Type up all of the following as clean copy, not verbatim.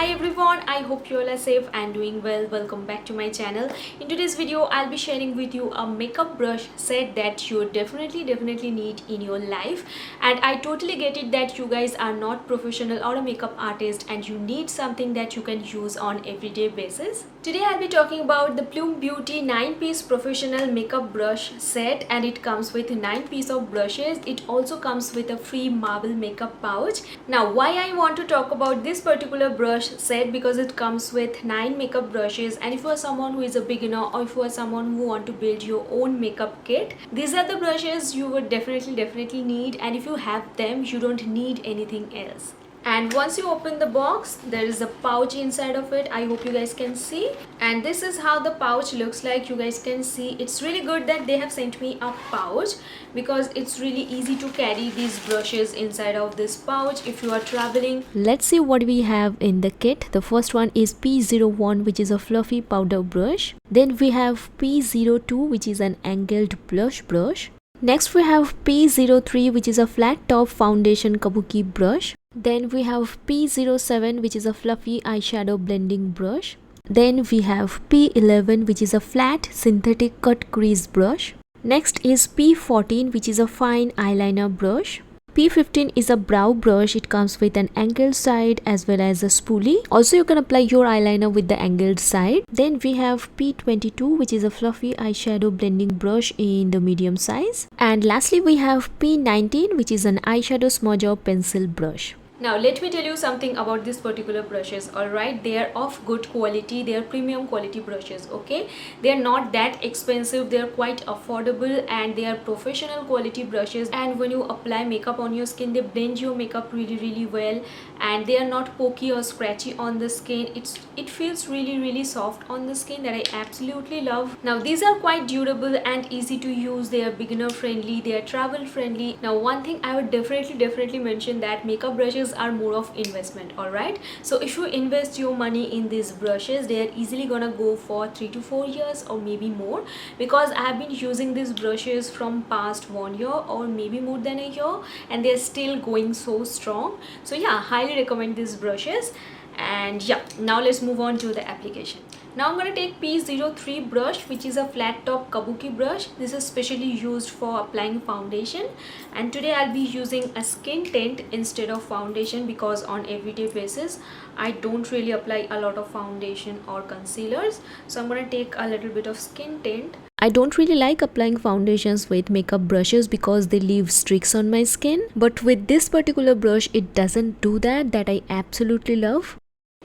Hi everyone, I hope you all are safe and doing well. Welcome back to my channel. In today's video, I'll be sharing with you a makeup brush set that you definitely need in your life. And I totally get it that you guys are not professional or a makeup artist and you need something that you can use on everyday basis. Today I'll be talking about the Plume Beauty 9-piece professional makeup brush set, and it comes with 9 pieces of brushes. It also comes with a free marble makeup pouch. Now why I want to talk about this particular brush set, because it comes with 9 makeup brushes, and if you are someone who is a beginner or if you are someone who want to build your own makeup kit, these are the brushes you would definitely need, and if you have them you don't need anything else. And once you open the box, there is a pouch inside of it. I hope you guys can see, and this is how the pouch looks like. You guys can see it's really good that they have sent me a pouch, because it's really easy to carry these brushes inside of this pouch if you are traveling. Let's see what we have in the kit. The first one is P01, which is a fluffy powder brush. Then we have P02, which is an angled blush brush. Next we have P03, which is a flat top foundation kabuki brush. Then we have P07, which is a fluffy eyeshadow blending brush. Then we have P11, which is a flat synthetic cut crease brush. Next is P14, which is a fine eyeliner brush. P15 is a brow brush. It comes with an angled side as well as a spoolie. Also you can apply your eyeliner with the angled side. Then we have P22, which is a fluffy eyeshadow blending brush in the medium size. And lastly we have P19, which is an eyeshadow smudger pencil brush. Now let me tell you something about these particular brushes. Alright, they are of good quality. They are premium quality brushes. Okay, they are not that expensive. They are quite affordable and they are professional quality brushes. And when you apply makeup on your skin, they blend your makeup really well, and they are not pokey or scratchy on the skin. It feels really soft on the skin, that I absolutely love. Now these are quite durable and easy to use. They are beginner friendly, they are travel friendly. Now one thing I would definitely mention, that makeup brushes are more of investment. All right, so if you invest your money in these brushes, they are easily gonna go for 3 to 4 years or maybe more, because I have been using these brushes from past 1 year or maybe more than a year, and they're still going so strong. So yeah, highly recommend these brushes. And yeah, now let's move on to the application. Now I'm going to take P03 brush, which is a flat top kabuki brush. This is specially used for applying foundation, and today I'll be using a skin tint instead of foundation, because on everyday basis I don't really apply a lot of foundation or concealers. So I'm going to take a little bit of skin tint. I don't really like applying foundations with makeup brushes because they leave streaks on my skin, but with this particular brush it doesn't do that I absolutely love.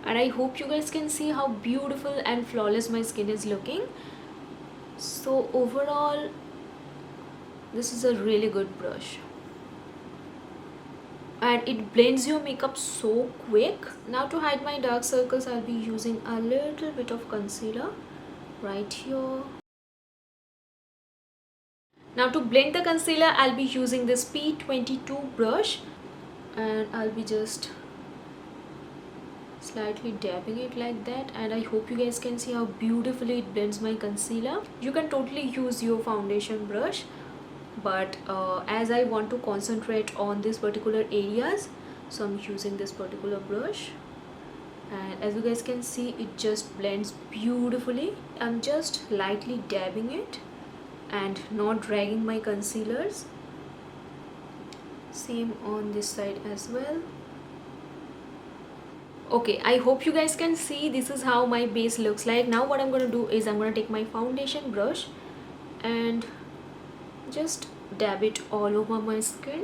And I hope you guys can see how beautiful and flawless my skin is looking. So overall, this is a really good brush, and it blends your makeup so quick. Now to hide my dark circles, I'll be using a little bit of concealer right here. Now to blend the concealer, I'll be using this P22 brush, and I'll be just slightly dabbing it like that, and I hope you guys can see how beautifully it blends my concealer. You can totally use your foundation brush, but as I want to concentrate on these particular areas, so I'm using this particular brush, and as you guys can see, it just blends beautifully. I'm just lightly dabbing it and not dragging my concealers. Same on this side as well. Okay, I hope you guys can see this is how my base looks like. Now what I'm going to do is I'm going to take my foundation brush and just dab it all over my skin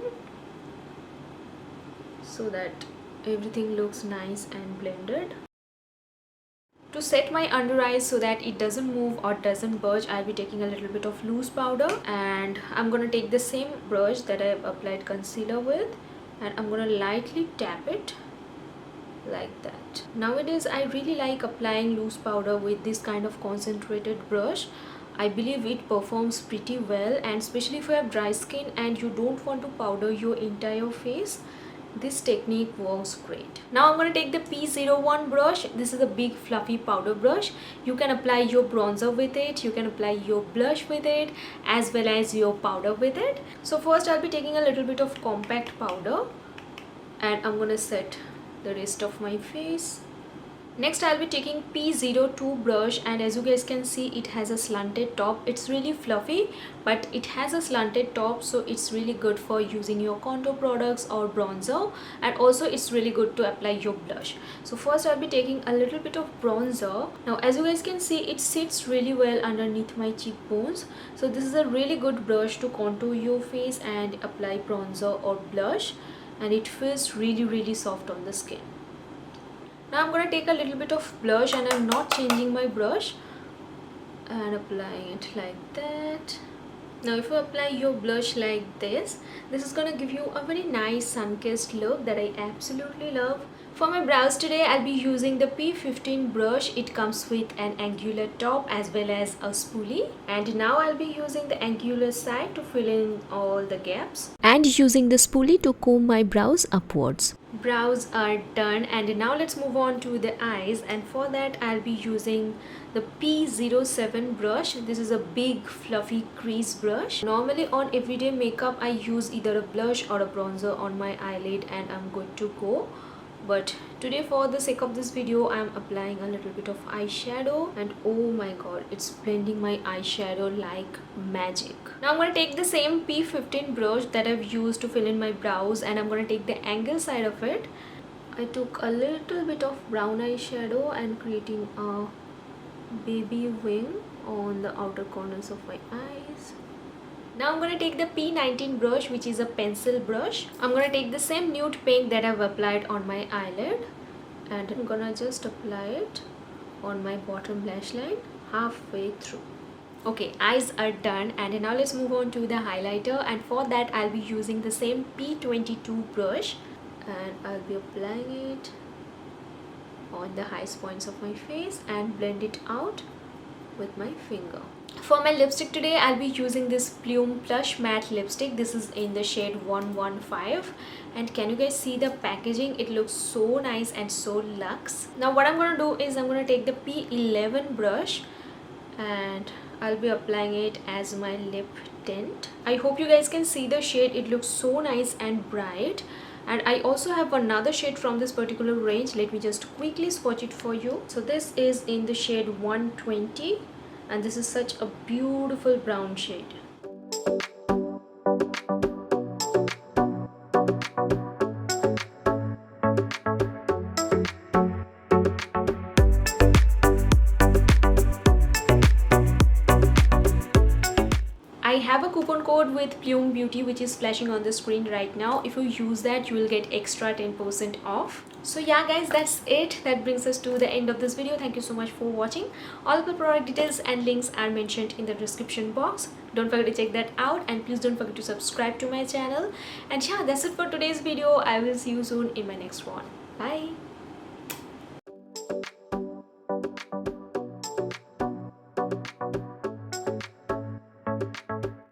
so that everything looks nice and blended. To set my under eyes so that it doesn't move or doesn't budge, I'll be taking a little bit of loose powder, and I'm going to take the same brush that I've applied concealer with, and I'm going to lightly tap it like that. Nowadays I really like applying loose powder with this kind of concentrated brush. I believe it performs pretty well, and especially if you have dry skin and you don't want to powder your entire face, this technique works great. Now I'm going to take the P01 brush. This is a big fluffy powder brush. You can apply your bronzer with it, you can apply your blush with it, as well as your powder with it. So first I'll be taking a little bit of compact powder, and I'm going to set the rest of my face Next I'll be taking P02 brush, and as you guys can see, it has a slanted top. It's really fluffy, but it has a slanted top, so it's really good for using your contour products or bronzer, and also it's really good to apply your blush. So first I'll be taking a little bit of bronzer. Now as you guys can see, it sits really well underneath my cheekbones, so this is a really good brush to contour your face and apply bronzer or blush, and it feels really soft on the skin. Now I'm going to take a little bit of blush, and I'm not changing my brush, and applying it like that. Now if you apply your blush like this is going to give you a very nice sun-kissed look that I absolutely love. For my brows today, I'll be using the P15 brush. It comes with an angular top as well as a spoolie. And now I'll be using the angular side to fill in all the gaps, and using the spoolie to comb my brows upwards. Brows are done, and now let's move on to the eyes, and for that I'll be using the P07 brush. This is a big fluffy crease brush. Normally on everyday makeup I use either a blush or a bronzer on my eyelid and I'm good to go. But today, for the sake of this video, I am applying a little bit of eyeshadow, and oh my god, it's blending my eyeshadow like magic. Now I'm going to take the same P15 brush that I've used to fill in my brows, and I'm going to take the angle side of it. I took a little bit of brown eyeshadow and creating a baby wing on the outer corners of my eyes. Now I'm going to take the P19 brush, which is a pencil brush. I'm going to take the same nude pink that I've applied on my eyelid, and I'm going to just apply it on my bottom lash line halfway through. Okay, eyes are done, and now let's move on to the highlighter, and for that I'll be using the same P22 brush, and I'll be applying it on the highest points of my face and blend it out with my finger. For my lipstick today, I'll be using this Plume Plush Matte Lipstick. This is in the shade 115, and can you guys see the packaging? It looks so nice and so luxe. Now what I'm going to do is I'm going to take the P11 brush, and I'll be applying it as my lip tint. I hope you guys can see the shade. It looks so nice and bright. And I also have another shade from this particular range. Let me just quickly swatch it for you. So this is in the shade 120, and this is such a beautiful brown shade. I have a coupon code with Plume Beauty which is flashing on the screen right now. If you use that, you will get extra 10% off. So yeah guys, that's it. That brings us to the end of this video. Thank you so much for watching. All of the product details and links are mentioned in the description box. Don't forget to check that out, and please don't forget to subscribe to my channel. And yeah, that's it for today's video. I will see you soon in my next one. Bye.